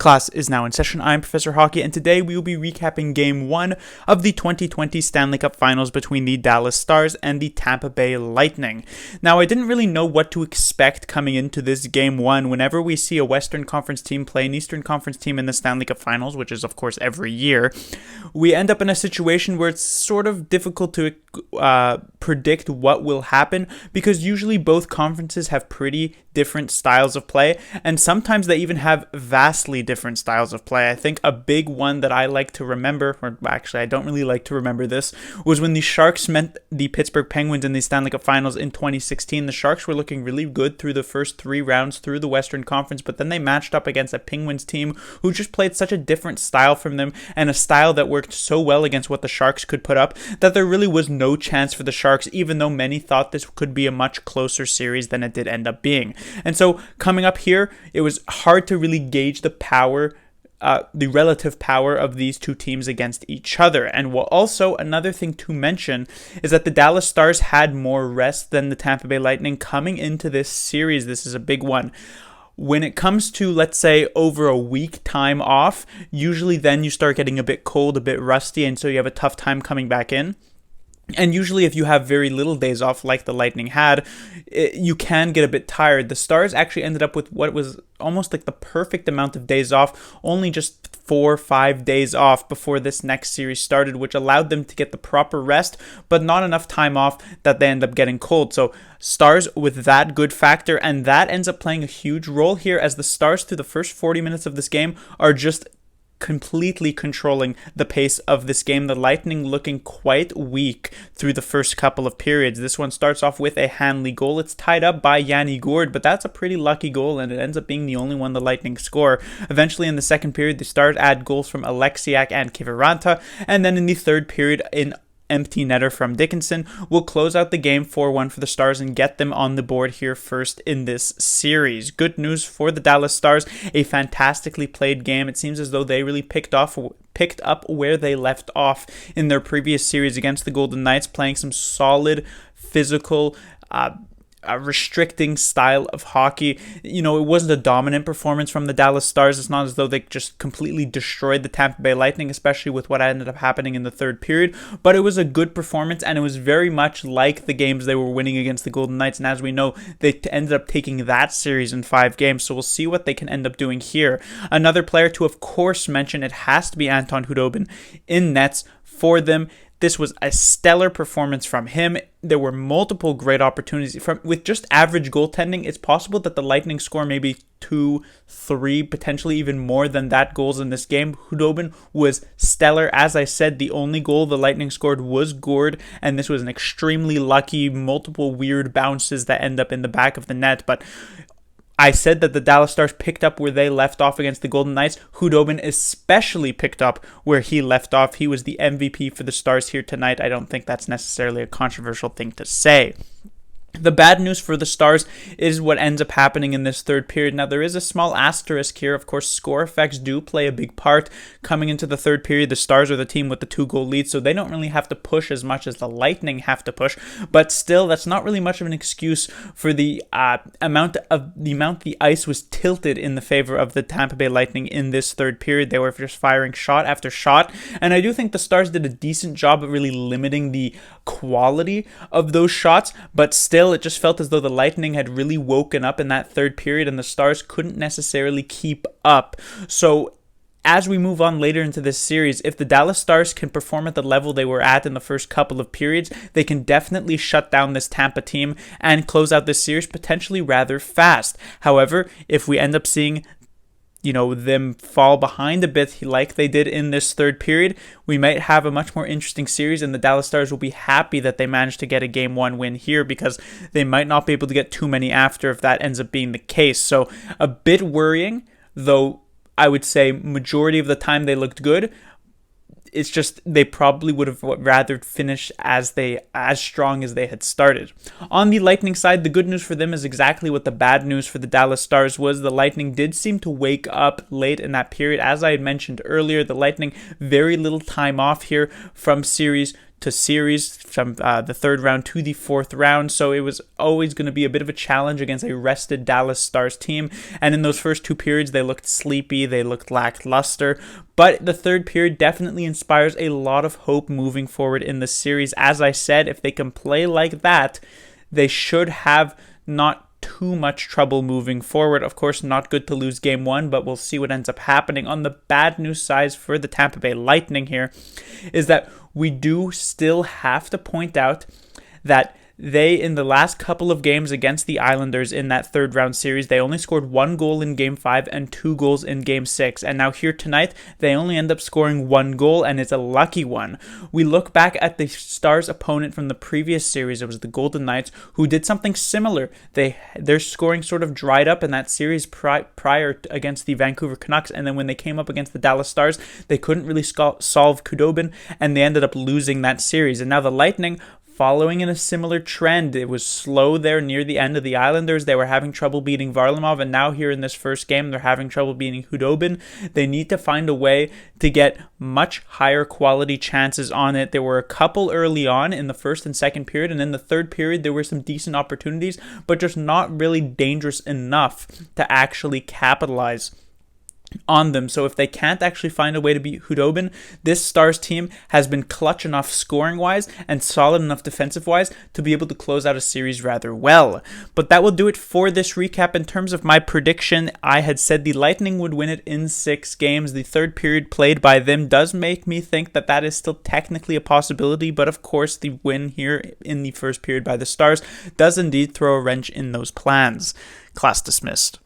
Class is now in session. I'm Professor Hockey, and today we will be recapping Game 1 of the 2020 Stanley Cup Finals between the Dallas Stars and the Tampa Bay Lightning. Now, I didn't really know what to expect coming into this Game 1. Whenever we see a Western Conference team play an Eastern Conference team in the Stanley Cup Finals, which is, of course, every year, we end up in a situation where it's sort of difficult to predict what will happen, because usually both conferences have pretty different styles of play, and sometimes they even have vastly different styles of play. I think a big one that I like to remember, or actually I don't really like to remember this, was when the Sharks met the Pittsburgh Penguins in the Stanley Cup Finals in 2016. The Sharks were looking really good through the first 3 rounds through the Western Conference, but then they matched up against a Penguins team who just played such a different style from them, and a style that worked so well against what the Sharks could put up, that there really was no chance for the Sharks, even though many thought this could be a much closer series than it did end up being. And so coming up here, it was hard to really gauge the power, the relative power of these two teams against each other. And also another thing to mention is that the Dallas Stars had more rest than the Tampa Bay Lightning coming into this series. This is a big one. When it comes to, let's say, over a week time off, usually then you start getting a bit cold, a bit rusty, and so you have a tough time coming back in. And usually if you have very little days off like the Lightning had, you can get a bit tired. The Stars actually ended up with what was almost like the perfect amount of days off, only just 4 or 5 days off before this next series started, which allowed them to get the proper rest, but not enough time off that they end up getting cold. So Stars with that good factor, and that ends up playing a huge role here, as the Stars through the first 40 minutes of this game are just completely controlling the pace of this game. The Lightning looking quite weak through the first couple of periods. This one starts off with a Hanley goal. It's tied up by Yanni Gourde, but that's a pretty lucky goal, and it ends up being the only one the Lightning score. Eventually in the second period, the Stars add goals from Alexiak and Kiviranta, and then in the third period, in empty netter from Dickinson will close out the game 4-1 for the Stars and get them on the board here first in this series. Good news for the Dallas Stars, a fantastically played game. It seems as though they really picked up where they left off in their previous series against the Golden Knights, playing some solid physical a restricting style of hockey. You know, it wasn't a dominant performance from the Dallas Stars. It's not as though they just completely destroyed the Tampa Bay Lightning, especially with what ended up happening in the third period, but it was a good performance, and it was very much like the games they were winning against the Golden Knights, and as we know, they ended up taking that series in 5 games, so we'll see what they can end up doing here. Another player to, of course, mention, it has to be Anton Khudobin in nets for them. This was a stellar performance from him. There were multiple great opportunities. With just average goaltending, it's possible that the Lightning score maybe 2, 3, potentially even more than that goals in this game. Khudobin was stellar. As I said, the only goal the Lightning scored was Gourde, and this was an extremely lucky, multiple weird bounces that end up in the back of the net. But I said that the Dallas Stars picked up where they left off against the Golden Knights. Khudobin especially picked up where he left off. He was the MVP for the Stars here tonight. I don't think that's necessarily a controversial thing to say. The bad news for the Stars is what ends up happening in this third period. Now, there is a small asterisk here. Of course, score effects do play a big part. Coming into the third period, the Stars are the team with the 2-goal lead, so they don't really have to push as much as the Lightning have to push. But still, that's not really much of an excuse for the amount the ice was tilted in the favor of the Tampa Bay Lightning in this third period. They were just firing shot after shot, and I do think the Stars did a decent job of really limiting the quality of those shots, but still, it just felt as though the Lightning had really woken up in that third period, and the Stars couldn't necessarily keep up. So as we move on later into this series, if the Dallas Stars can perform at the level they were at in the first couple of periods, they can definitely shut down this Tampa team and close out this series potentially rather fast. However, if we end up seeing them fall behind a bit like they did in this third period, we might have a much more interesting series, and the Dallas Stars will be happy that they managed to get a Game 1 win here, because they might not be able to get too many after if that ends up being the case. So a bit worrying, though I would say majority of the time they looked good. It's just they probably would have rather finished as strong as they had started. On the Lightning side, the good news for them is exactly what the bad news for the Dallas Stars was. The Lightning did seem to wake up late in that period. As I had mentioned earlier, the Lightning very little time off here from series to series from the third round to the fourth round, so it was always going to be a bit of a challenge against a rested Dallas Stars team. And in those first two periods, they looked sleepy, they looked lackluster, but the third period definitely inspires a lot of hope moving forward in the series. As I said, if they can play like that, they should have not too much trouble moving forward. Of course, not good to lose game one, but we'll see what ends up happening. On the bad news side for the Tampa Bay Lightning here is that we do still have to point out that they, in the last couple of games against the Islanders in that third round series, they only scored 1 goal in game 5 and 2 goals in game 6. And now here tonight, they only end up scoring 1 goal, and it's a lucky one. We look back at the Stars' opponent from the previous series. It was the Golden Knights, who did something similar. Their scoring sort of dried up in that series prior against the Vancouver Canucks, and then when they came up against the Dallas Stars, they couldn't really solve Khudobin, and they ended up losing that series. And now the Lightning, following in a similar trend, it was slow there near the end of the Islanders. They were having trouble beating Varlamov, and now here in this first game, they're having trouble beating Khudobin. They need to find a way to get much higher quality chances on it. There were a couple early on in the first and second period, and in the third period, there were some decent opportunities, but just not really dangerous enough to actually capitalize on them. So if they can't actually find a way to beat Khudobin, this Stars team has been clutch enough scoring-wise and solid enough defensive-wise to be able to close out a series rather well. But that will do it for this recap. In terms of my prediction, I had said the Lightning would win it in 6 games. The third period played by them does make me think that that is still technically a possibility, but of course the win here in the first period by the Stars does indeed throw a wrench in those plans. Class dismissed.